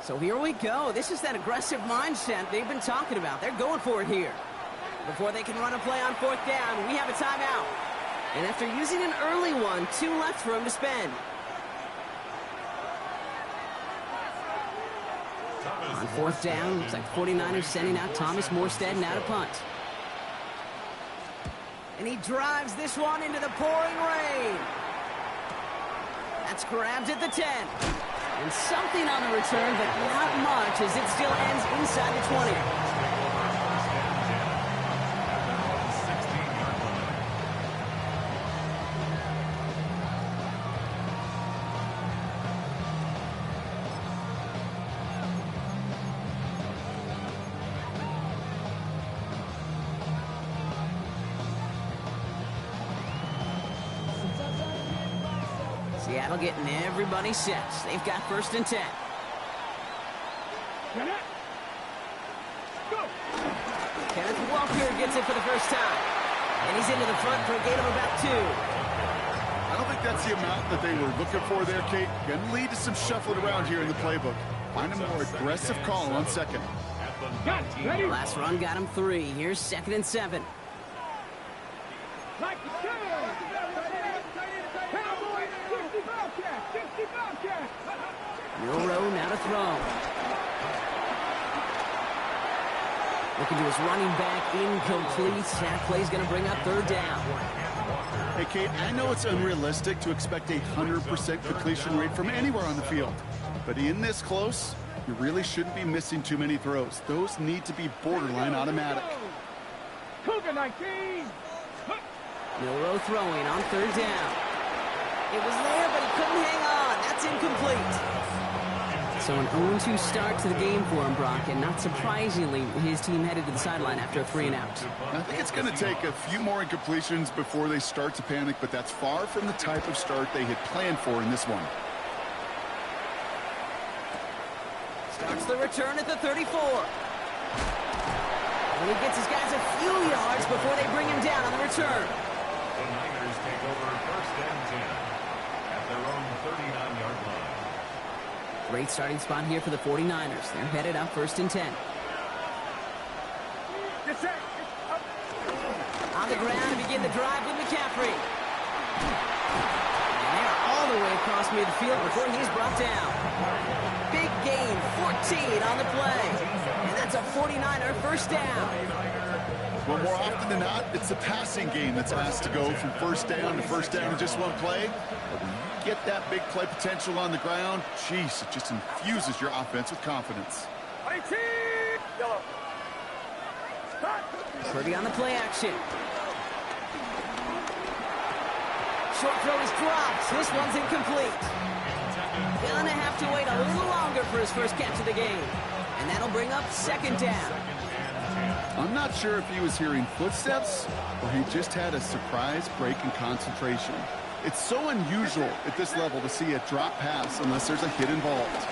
So here we go. This is that aggressive mindset they've been talking about. They're going for it here. Before they can run a play on fourth down, we have a timeout. And after using an early one, 2 left for him to spend. On fourth down, looks like 49ers sending out Thomas Morstead now to punt. And he drives this one into the pouring rain. That's grabbed at the 10. And something on the return, but not much as it still ends inside the 20. Seattle getting everybody set. They've got 1st and 10. Kenneth Walker gets it for the first time. And he's into the front for a gain of about 2. I don't think that's the amount that they were looking for there, Kate. Going to lead to some shuffling around here in the playbook. Find a more aggressive call on 2nd. Last run got him 3. Here's 2nd and 7. Milroe now to throw. Looking to his running back, incomplete. That play's going to bring up 3rd down. Hey, Kate, I know it's unrealistic to expect a 100% completion rate from anywhere on the field. But in this close, you really shouldn't be missing too many throws. Those need to be borderline automatic. Cougar 19! Milroe throwing on 3rd down. It was there, but he couldn't hang on. That's incomplete. So an 0-2 start to the game for him, Brock, and not surprisingly, his team headed to the sideline after a 3-and-out. I think it's going to take a few more incompletions before they start to panic, but that's far from the type of start they had planned for in this one. Starts the return at the 34. And he gets his guys a few yards before they bring him down on the return. The Niners take over 1st and 10 at their own 39-yard line. Great starting spot here for the 49ers. They're headed up 1st and 10. On the ground to begin the drive with McCaffrey. And they're all the way across midfield before he's brought down. Big gain, 14 on the play. And that's a 49er 1st down. Well, more often than not, it's the passing game that's asked to go from 1st down to 1st down in just one play. But when you get that big play potential on the ground, geez, it just infuses your offense with confidence. Purdy on the play action. Short throw is dropped. This one's incomplete. Gonna have to wait a little longer for his first catch of the game. And that'll bring up 2nd down. I'm not sure if he was hearing footsteps or he just had a surprise break in concentration. It's so unusual at this level to see a drop pass unless there's a hit involved.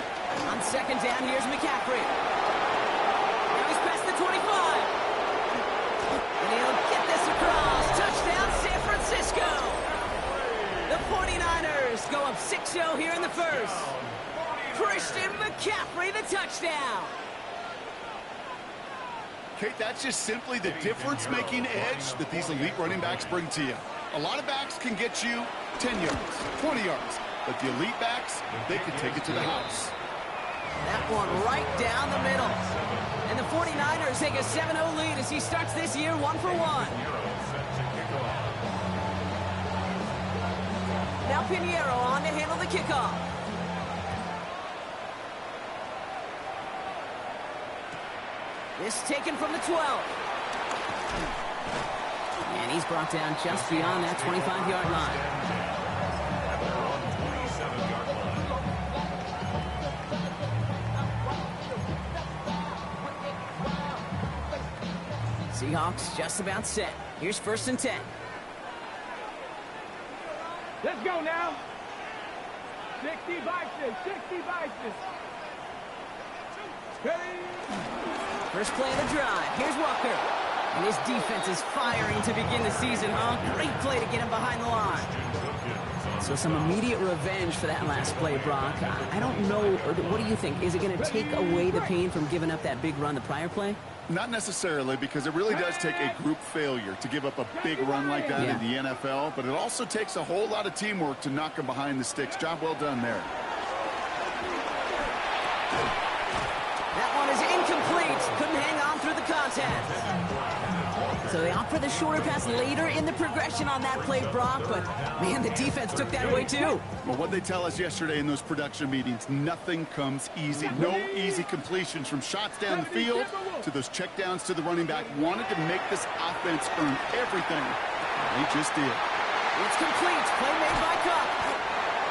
On 2nd down, here's McCaffrey. Now he's past the 25. And he'll get this across. Touchdown, San Francisco. The 49ers go up 6-0 here in the 1st. Christian McCaffrey, the touchdown. Kate, that's just simply the difference-making edge that these elite running backs bring to you. A lot of backs can get you 10 yards, 20 yards, but the elite backs, they can take it to the house. That one right down the middle. And the 49ers take a 7-0 lead as he starts this year 1 for 1. Now Pinheiro on to handle the kickoff. This taken from the 12. And he's brought down just beyond that 25-yard line. Seahawks just about set. Here's 1st and 10. Let's go now. 60 Vikings, 60 Vikings. First play of the drive. Here's Walker. And his defense is firing to begin the season, huh? Great play to get him behind the line. So some immediate revenge for that last play, Brock. I don't know, or what do you think? Is it going to take away the pain from giving up that big run the prior play? Not necessarily, because it really does take a group failure to give up a big run like that in the NFL, but it also takes a whole lot of teamwork to knock them behind the sticks. Job well done there. That one is incomplete. Couldn't hang on through the contact. So they opt for the shorter pass later in the progression on that play, Brock, but, man, the defense took that away, too. Well, what they tell us yesterday in those production meetings, nothing comes easy. No easy completions from shots down the field to those checkdowns to the running back. Wanted to make this offense earn everything. They just did. It's complete. Play made by Cup.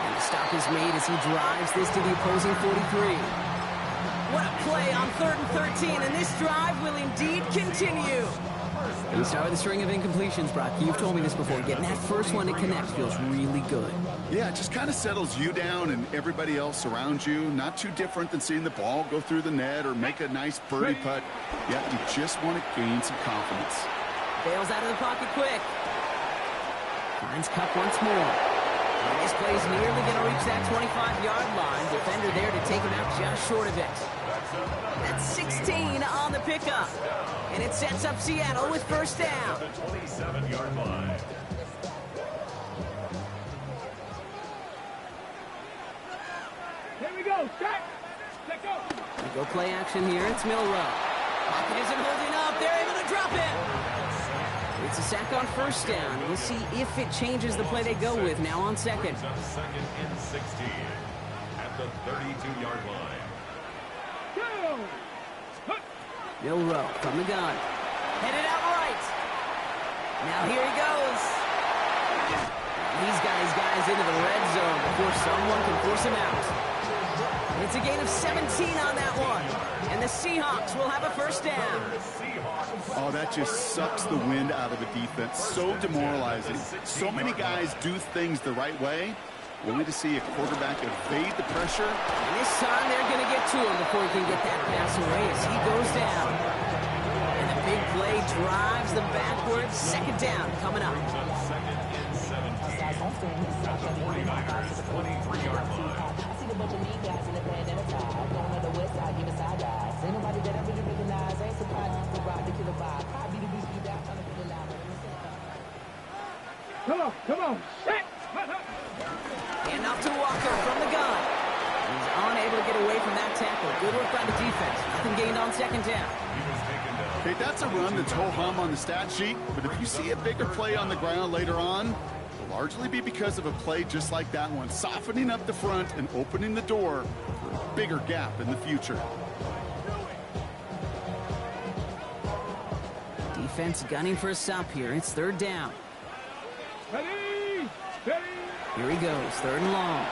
And the stop is made as he drives this to the opposing 43. What a play on 3rd and 13, and this drive will indeed continue. We start with a string of incompletions, Brock. You've told me this before. Getting that first one to connect feels really good. Yeah, it just kind of settles you down and everybody else around you. Not too different than seeing the ball go through the net or make a nice birdie putt. Yeah, you just want to gain some confidence. Bails out of the pocket quick. Finds Cup once more. And this play's nearly going to reach that 25-yard line. Defender there to take him out just short of it. That's 16 on the pickup. And it sets up Seattle with first down. The 27-yard line. Here we go. Set. Let go. We go play action here. It's Milrow. Pocket isn't holding up. They're able to drop it. It's a sack on first down. We'll see if it changes the play they go with now on second. Second and 16 at the 32-yard line. Go. Milrow from the gun. Headed out right. Now here he goes. He's got his guys into the red zone before someone can force him out. It's a gain of 17 on that one. And the Seahawks will have a first down. Oh, that just sucks the wind out of a defense. So demoralizing. So many guys do things the right way, only to see a quarterback evade the pressure. And this time they're going to get to him before he can get that pass away as he goes down. And the big play drives them backwards. Second down coming up. Second and 17 at the 49ers 23-yard line. Bunch of mean guys in the band and a tie. Going on the west side, giving side guys. Ain't nobody that I really recognize. Ain't surprised to ride the killer vibe. Probably the beast be down trying to feel alive. Come on. Set. And off to Walker from the gun. He's unable to get away from that tackle. Good work by the defense. Nothing gained on second down. Hey, that's a run that's ho-hum on the stat sheet, but if you see a bigger play on the ground later on, largely be because of a play just like that one, softening up the front and opening the door for a bigger gap in the future. Defense gunning for a stop here. It's third down. Ready. Ready. Here he goes, third and long.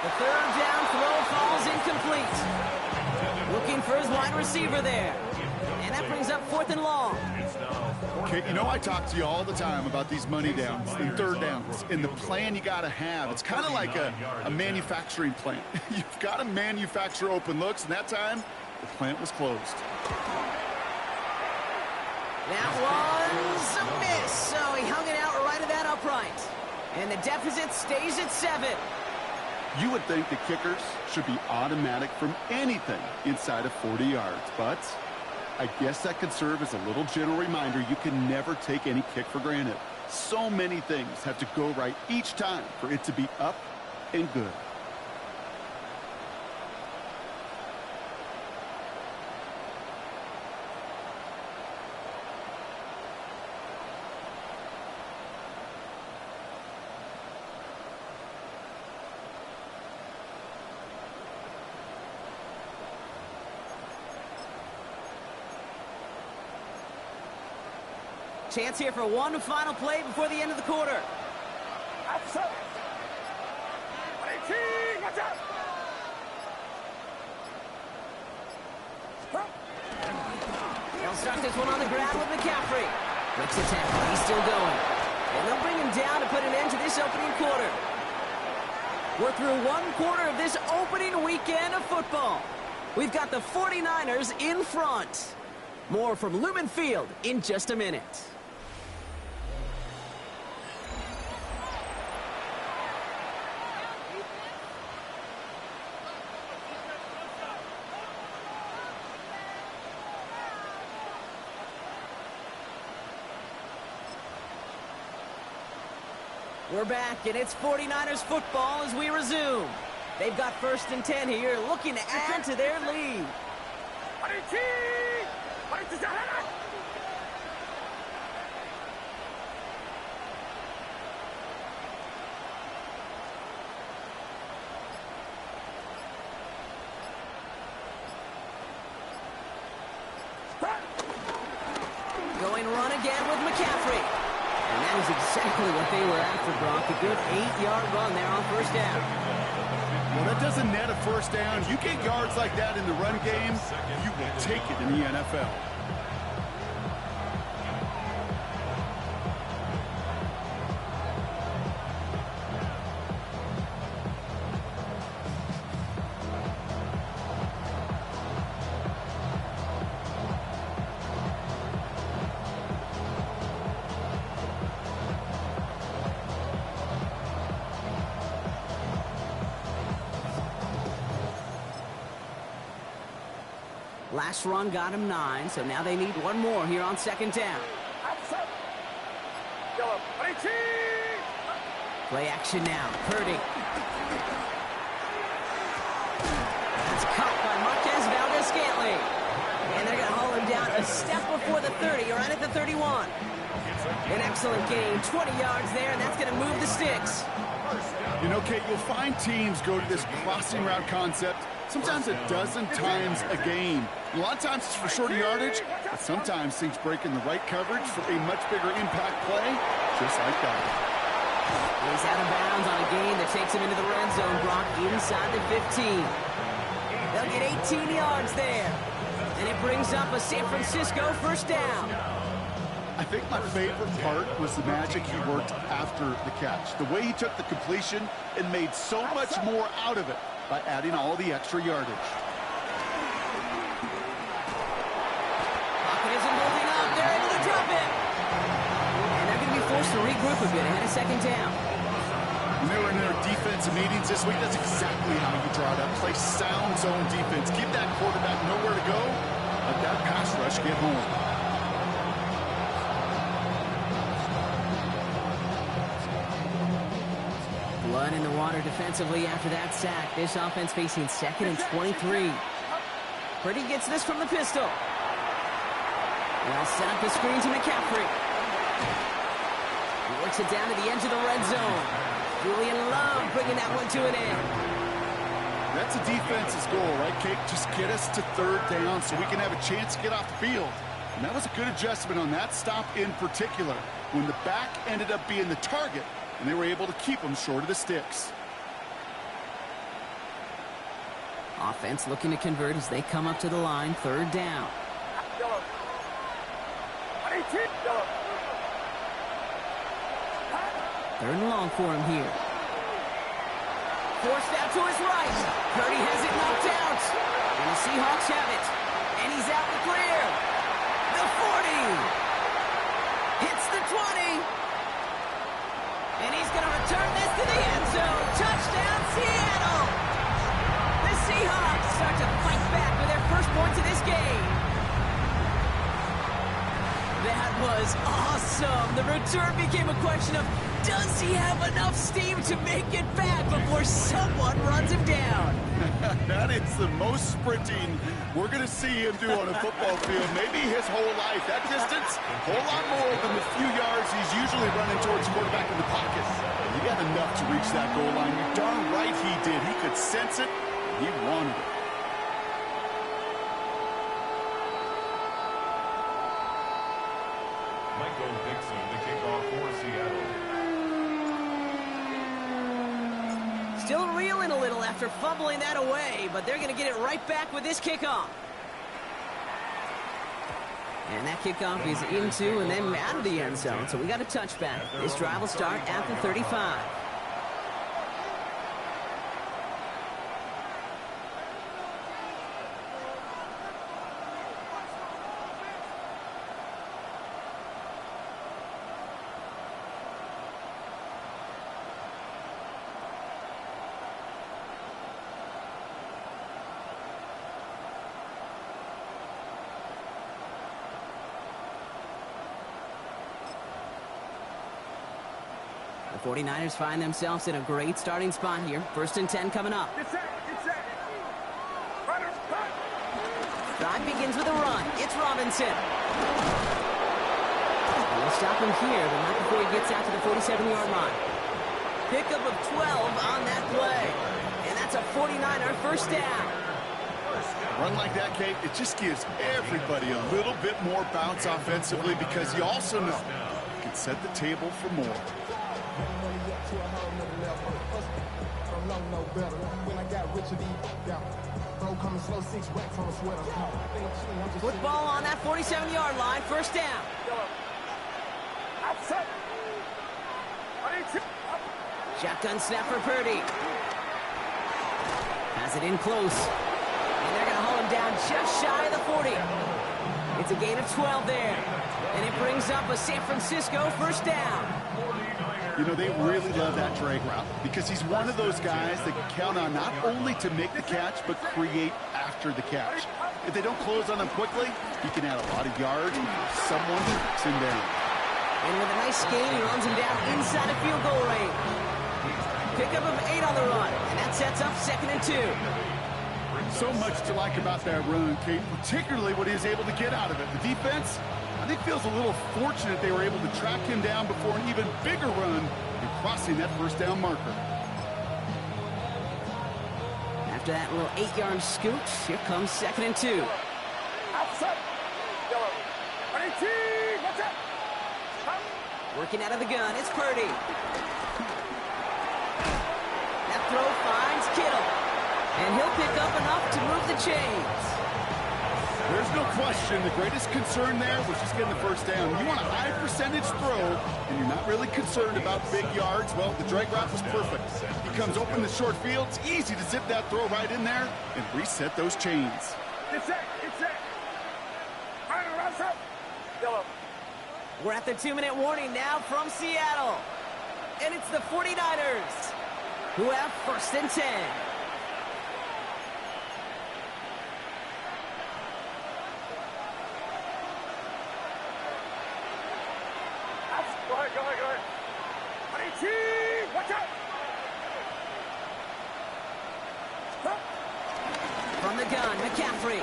The third down throw falls incomplete. Looking for his wide receiver there. And that brings up fourth and long. Okay, you know I talk to you all the time about these money downs and third downs and the plan you got to have. It's kind of like a manufacturing plant. You've got to manufacture open looks, and that time the plant was closed. That was a miss, so he hung it out right at that upright. And the deficit stays at 7. You would think the kickers should be automatic from anything inside of 40 yards, but I guess that could serve as a little gentle reminder you can never take any kick for granted. So many things have to go right each time for it to be up and good. Chance here for one final play before the end of the quarter. They'll start this one on the ground with McCaffrey. Breaks the tackle. He's still going. And they'll bring him down to put an end to this opening quarter. We're through one quarter of this opening weekend of football. We've got the 49ers in front. More from Lumen Field in just a minute. We're back, and it's 49ers football as we resume. They've got 1st and 10 here, looking to add to their lead. Going run again with McCaffrey. And that is exactly what they were after, Brock. A good 8-yard run there on 1st down. Well, that doesn't net a 1st down. You get yards like that in the run game, you will take it in the NFL. Last run got him 9, so now they need one more here on 2nd down. Play action now. Purdy. That's caught by Marquez Valdez-Scantling. And they're going to haul him down a step before the 30, right at the 31. An excellent gain. 20 yards there, and that's going to move the sticks. You know, Kate, you'll find teams go to this crossing route concept sometimes a dozen times a game. A lot of times it's for shorter yardage, but sometimes things break in the right coverage for a much bigger impact play, just like that. He's out of bounds on a gain that takes him into the red zone, Brock, inside the 15. They'll get 18 yards there. And it brings up a San Francisco 1st down. I think my favorite part was the magic he worked after the catch. The way he took the completion and made so much more out of it by adding all the extra yardage. Pocket isn't holding up. They're able to drop it. And they're going to be forced to regroup a bit ahead of 2nd down. When they were in their defensive meetings this week, that's exactly how you draw it up. Play sound zone defense. Keep that quarterback nowhere to go. Let that pass rush get home. Blood in the water defensively after that sack. This offense facing 2nd and 23. Purdy gets this from the pistol. They'll set up the screen to McCaffrey. He works it down to the edge of the red zone. Julian Love bringing that one to an end. That's a defense's goal, right, Kate? Just get us to 3rd down so we can have a chance to get off the field. And that was a good adjustment on that stop in particular, when the back ended up being the target, and they were able to keep them short of the sticks. Offense looking to convert as they come up to the line, 3rd down. 3rd and long for him here. Forced out to his right. Purdy has it knocked out. And the Seahawks have it. And he's out the clear. The 40. Hits the 20. And he's going to return this to the end zone. Touchdown, Seattle. The Seahawks start to fight back with their first points of this game. That was awesome. The return became a question of, does he have enough steam to make it back before someone runs him down? That is the most sprinting we're going to see him do on a football field, maybe his whole life. That distance, a whole lot more than the few yards he's usually running towards quarterback in the pocket. He got enough to reach that goal line. You're darn right he did. He could sense it. He wanted it. Michael Dixon, the kickoff for Seattle. Still reeling a little after fumbling that away, but they're going to get it right back with this kickoff. And that kickoff is into and then out of the end zone, so we got a touchback. This drive will start at the 35. The 49ers find themselves in a great starting spot here. 1st and 10 coming up. Get set. Get set. Runner, cut. Drive begins with a run. It's Robinson. We'll stop him here, but not before he gets out to the 47-yard line. Pickup of 12 on that play. And that's a 49er first down. Run like that, Kate, it just gives everybody a little bit more bounce offensively because you also know you can set the table for more. Football on that 47-yard line, first down. Outside. Shotgun snap for Purdy. Has it in close. And they're going to hold him down just shy of the 40. It's a gain of 12 there. And it brings up a San Francisco first down. You know, they really love that drag route because he's one of those guys that can count on not only to make the catch, but create after the catch. If they don't close on him quickly, he can add a lot of yards before someone knocks him down. And with a nice gain, he runs him down inside of field goal range. Pickup of 8 on the run, and that sets up 2nd and 2. So much to like about that run, Kate, particularly what he was able to get out of it. The defense, I think, feels a little fortunate they were able to track him down before an even bigger run and crossing that first down marker. After that little 8-yard scoot, here comes 2nd and 2. Outside. Yellow. 18. Watch out. Working out of the gun, it's Purdy. That throw finds Kittle. And he'll pick up enough to move the chains. There's no question the greatest concern there was just getting the first down. You want a high percentage throw, and you're not really concerned about big yards. Well, the drag route was perfect. He comes open the short field. It's easy to zip that throw right in there and reset those chains. Get set. Get set. Runner, outside. Yellow. We're at the 2-minute warning now from Seattle. And it's the 49ers who have 1st and 10. Go ahead. 18. Watch out. Stop. From the gun, McCaffrey.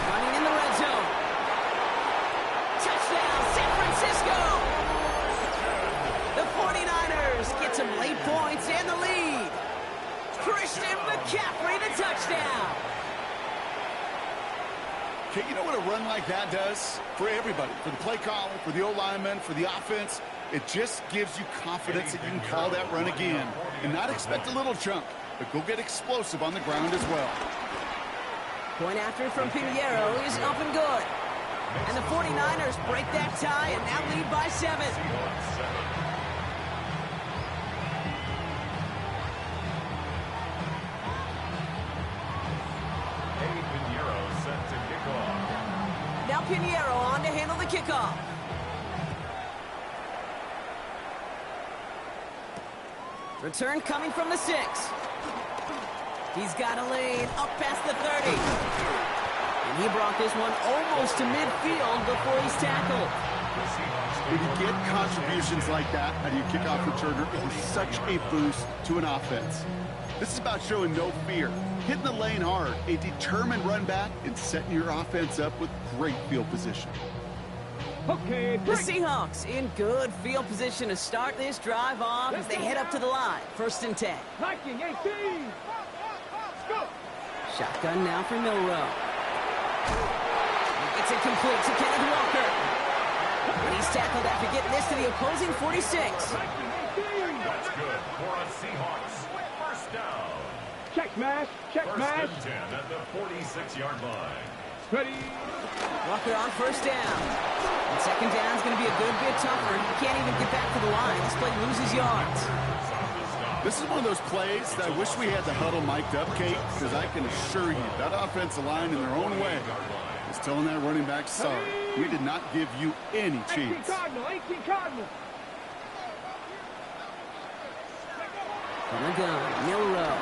Running in the red zone. Touchdown, San Francisco! The 49ers get some late points and the lead. Christian McCaffrey, the touchdown. Okay, you know what a run like that does? For everybody, for the play caller, for the O-lineman, for the offense, it just gives you confidence that you can call that run again and not expect a little chunk, but go get explosive on the ground as well. Point after from Pinheiro is up and good. And the 49ers break that tie and now lead by 7. Now Pinheiro on to handle the kickoff. Return coming from the 6. He's got a lane up past the 30. And he brought this one almost to midfield before he's tackled. When you get contributions like that out of your kickoff returner, it is such a boost to an offense. This is about showing no fear, hitting the lane hard, a determined run back, and setting your offense up with great field position. Okay, The Seahawks in good field position to start this drive off as they head up to the line. 1st and 10. Liking 18. Let's go. Shotgun now for Milrow. It's incomplete to Kenneth Walker. And he's tackled after getting this to the opposing 46. That's good for a Seahawks. First down. Check smash. Check smash. 1st and 10 at the 46-yard line. Ready. Walker on 1st down. And 2nd down is going to be a good bit tougher. He can't even get back to the line. This play loses yards. This is one of those plays that I wish we had the huddle mic'd up, Kate, because I can assure you that offensive line in their own way is telling that running back, sorry, we did not give you any 18 chance. Cardinal. 18 Cardinal. From the gun, Milrow.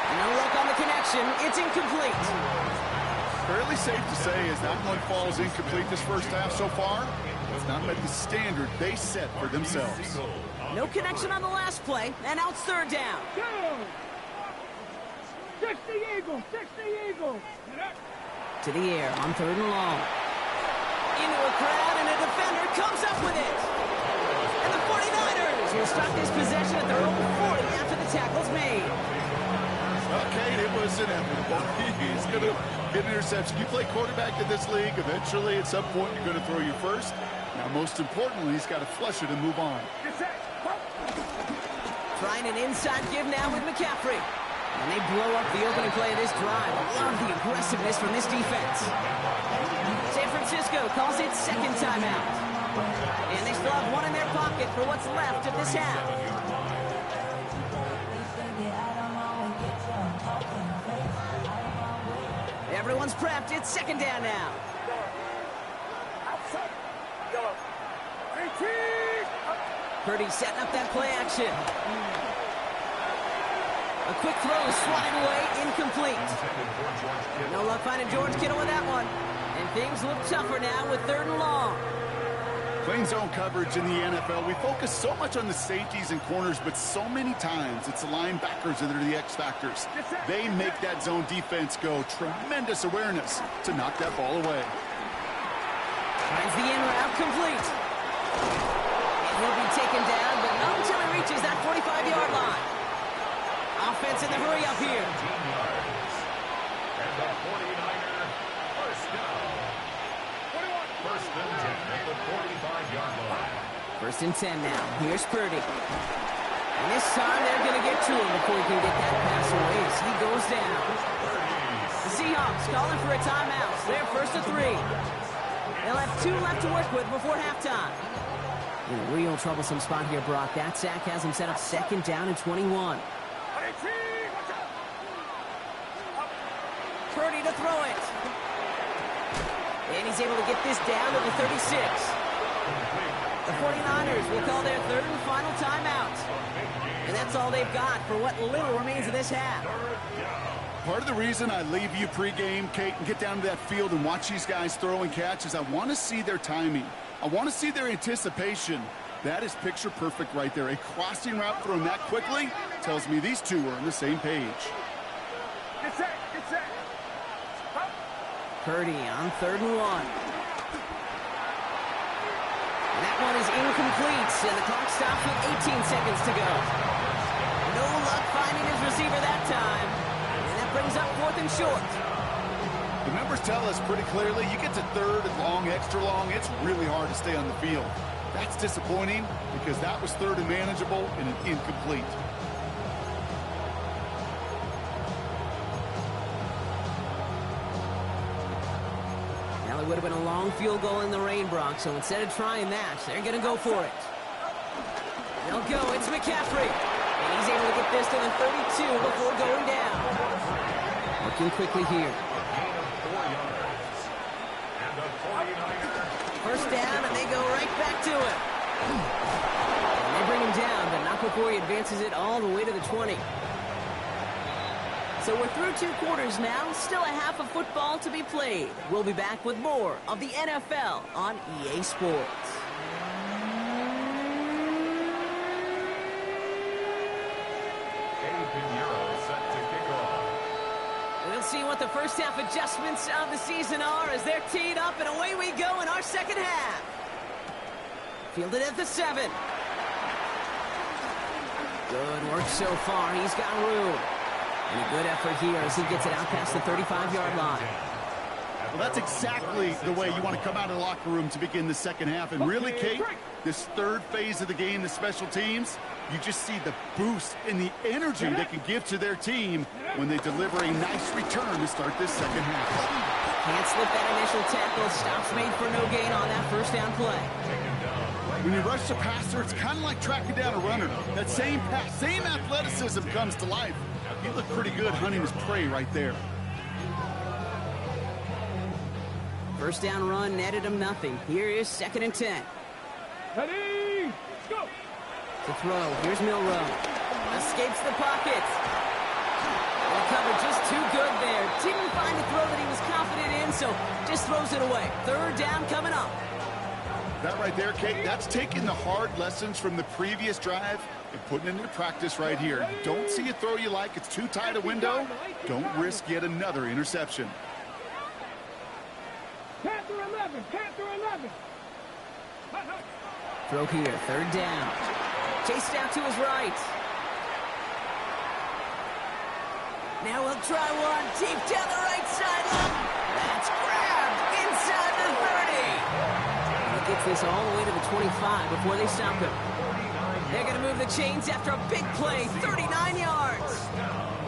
No luck on the connection. It's incomplete. Fairly safe to say as that one falls incomplete this first half so far, has not met the standard they set for themselves. No connection on the last play, and now it's third down. Go! 60 Eagles! 60 Eagles! To the air on third and long. Into a crowd, and a defender comes up with it. And the 49ers will start this possession at their own 40 after the tackle's made. Okay, it was inevitable. He's going to get an interception. You play quarterback in this league, eventually at some point you're going to throw your first. Now, most importantly, he's got to flush it and move on. Trying an inside give now with McCaffrey. And they blow up the opening play of this drive. I love the aggressiveness from this defense. San Francisco calls it second timeout. And they still have one in their pocket for what's left of this half. Everyone's prepped. It's second down now. Purdy setting up that play action. A quick throw is swatted away, incomplete. No luck finding George Kittle with that one. And things look tougher now with third and long. Playing zone coverage in the NFL, we focus so much on the safeties and corners, but so many times it's the linebackers that are the X factors. They make that zone defense go. Tremendous awareness to knock that ball away. Finds the in route complete. And he'll be taken down, but not until he reaches that 45-yard line. Offense in the hurry up here. And the 49er first down. First and 10 at the 45-yard line. First and 10 now. Here's Purdy. And this time they're going to get to him before he can get that pass away as he goes down. The Seahawks calling for a timeout. They're first and 3. They'll have 2 left to work with before halftime. In a real troublesome spot here, Brock. That sack has him set up second down and 21. Purdy to throw it. And he's able to get this down to the 36. The 49ers will call their third and final timeout. And that's all they've got for what little remains of this half. Part of the reason I leave you pregame, Kate, and get down to that field and watch these guys throw and catch is I want to see their timing. I want to see their anticipation. That is picture perfect right there. A crossing route thrown that quickly tells me these two are on the same page. Get set! Get set! Purdy on third and 1. And that one is incomplete, and the clock stops with 18 seconds to go. No luck finding his receiver that time. And that brings up fourth and short. The numbers tell us pretty clearly, you get to third and long, extra long, it's really hard to stay on the field. That's disappointing because that was third and manageable and an incomplete. Now it would have been a long field goal in the rain, Brock, so instead of trying that, they're going to go for it. They'll go. It's McCaffrey. And he's able to get this to the 32 before going down. Looking quickly here. First down, and they go right back to it. And they bring him down, but not before he advances it all the way to the 20. So we're through 2 quarters now. Still a half of football to be played. We'll be back with more of the NFL on EA Sports. We'll see what the first half adjustments of the season are as they're teed up, and away we go in our second half. Fielded at the 7. Good work so far. He's got room. And a good effort here as he gets it out past the 35-yard line. Well, that's exactly the way you want to come out of the locker room to begin the second half. And really, Kate, this third phase of the game, the special teams, you just see the boost and the energy they can give to their team when they deliver a nice return to start this second half. Can't slip that initial tackle. Stops made for no gain on that first down play. When you rush the passer, it's kind of like tracking down a runner. That same pass, same athleticism comes to life. He looked pretty good hunting his prey right there. First down run netted him nothing. Here is second and 10. Ready? Let's go! To throw. Here's Milrow. Escapes the pocket. The cover just too good there. Didn't find a throw that he was confident in, so just throws it away. Third down coming up. That right there, Kate, that's taking the hard lessons from the previous drive and putting it into practice right here. Don't see a throw you like. It's too tight a window. Don't risk yet another interception. Panther 11, Panther 11. Throw here, third down. Chased out to his right. Now we'll try one deep down the right sideline. That's grabbed inside the 30. He gets this all the way to the 25 before they stop him. They're going to move the chains after a big play, 39 yards.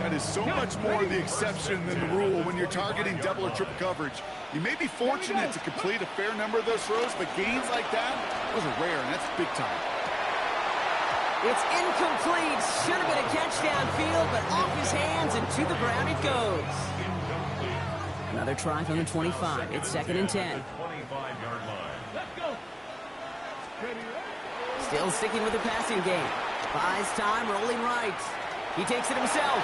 That is so much more the exception than the rule when you're targeting double or triple coverage. You may be fortunate to complete a fair number of those throws, but gains like that, those are rare, and that's big time. It's incomplete. Should have been a catch downfield, but off his hands and to the ground it goes. Another try from the 25. It's 2nd and 10. 25-yard line. Let's go. Still sticking with the passing game. Buys time, rolling right. He takes it himself.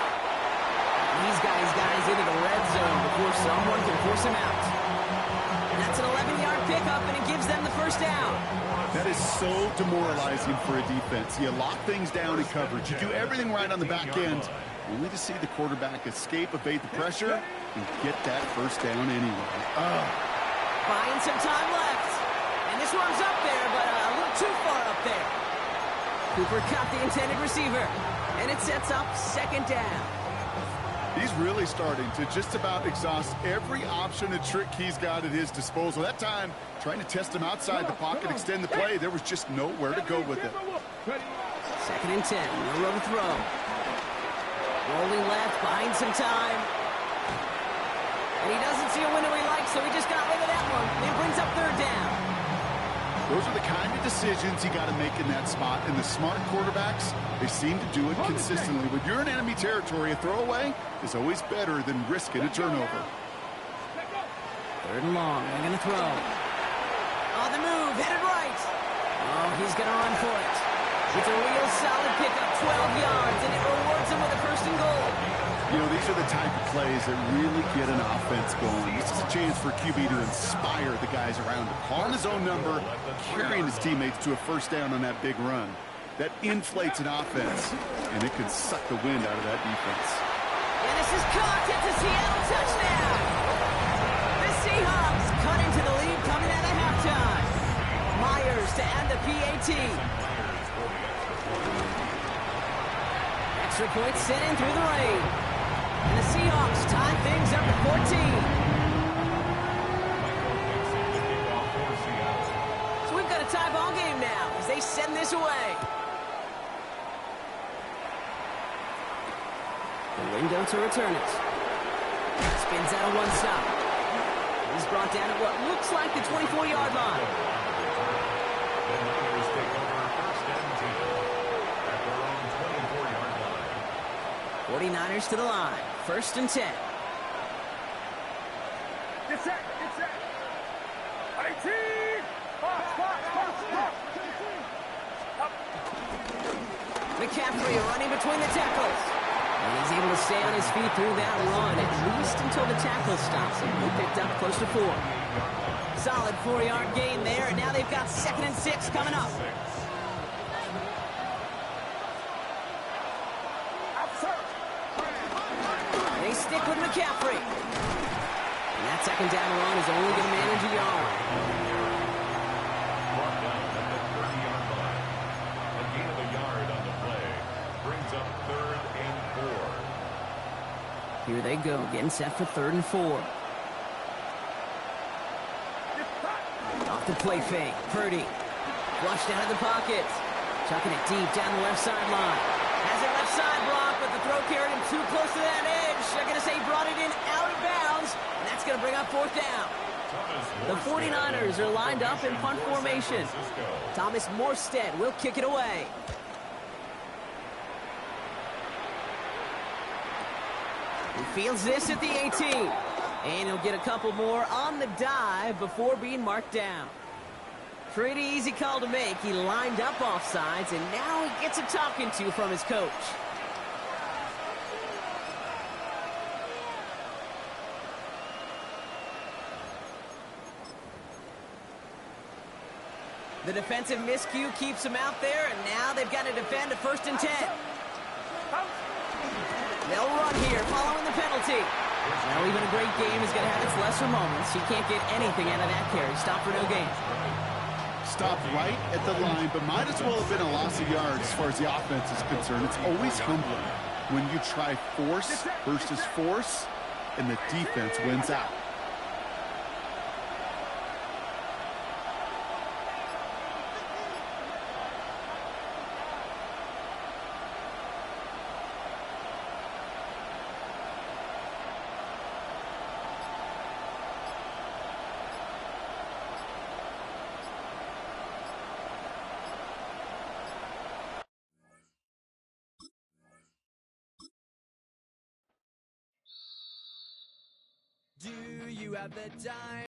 He's got his guys into the red zone before someone can force him out. And that's an 11-yard pickup, and it gives them the first down. That is so demoralizing for a defense. You lock things down in coverage. You do everything right on the back end, only to see the quarterback escape, evade the pressure, and get that first down anyway. Buying some time left. And this one's up there, but a little too far up there. Cooper caught the intended receiver. And it sets up 2nd down. He's really starting to just about exhaust every option and trick he's got at his disposal. That time, trying to test him outside the pocket, extend the play, there was just nowhere to go with it. 2nd and 10, no room to throw. Rolling left, buying some time. And he doesn't see a window he likes, so he just got rid of that one. It brings up 3rd down. Those are the kind of decisions you got to make in that spot. And the smart quarterbacks, they seem to do it consistently. When you're in enemy territory, a throwaway is always better than risking a turnover. 3rd and long, they're going to throw. On the move, headed right. Oh, he's going to run for it. It's a real solid pickup, 12 yards, and it rewards him with a 1st and goal. You know, these are the type of plays that really get an offense going. This is a chance for QB to inspire the guys around him. Calling his own number, carrying his teammates to a 1st down on that big run. That inflates an offense, and it can suck the wind out of that defense. And this is caught. It's a Seattle touchdown. The Seahawks cut into the lead coming out of halftime. Myers to add the PAT. Extra point sent in through the rain. And the Seahawks tie things up at 14. So we've got a tie ball game now as they send this away. The window to return it. Spins out of one stop. He's brought down at what looks like the 24-yard line. The Niners take over 1st and 10 at their own 24-yard line. 49ers to the line. 1st and 10. Get set, get set. 18. Box. McCaffrey running between the tackles. And he's able to stay on his feet through that run, at least until the tackle stops him. He picked up close to 4. Solid 4-yard gain there, and now they've got 2nd and 6 coming up. They stick with McCaffrey. And that 2nd down run is only going to manage a yard. Brought down at the 30-yard line. A gain of a yard on the play brings up 3rd and 4. Here they go, getting set for 3rd and 4. Off the play fake, Purdy. Flushed out of the pocket. Chucking it deep down the left sideline. Has it left side block, but the throw carried him too close to that edge. They're going to say brought it in out of bounds, and that's going to bring up 4th down. The 49ers are lined up in punt formation. Thomas Morstead will kick it away. He fields this at the 18. And he'll get a couple more on the dive before being marked down. Pretty easy call to make. He lined up offsides, and now he gets a talking to from his coach. The defensive miscue keeps them out there, and now they've got to defend a 1st and 10. They'll run here following the penalty. Now even a great game is going to have its lesser moments. He can't get anything out of that carry. Stop for no gain. Stopped right at the line, but might as well have been a loss of yards as far as the offense is concerned. It's always humbling when you try force versus force, and the defense wins out. Do you have the time?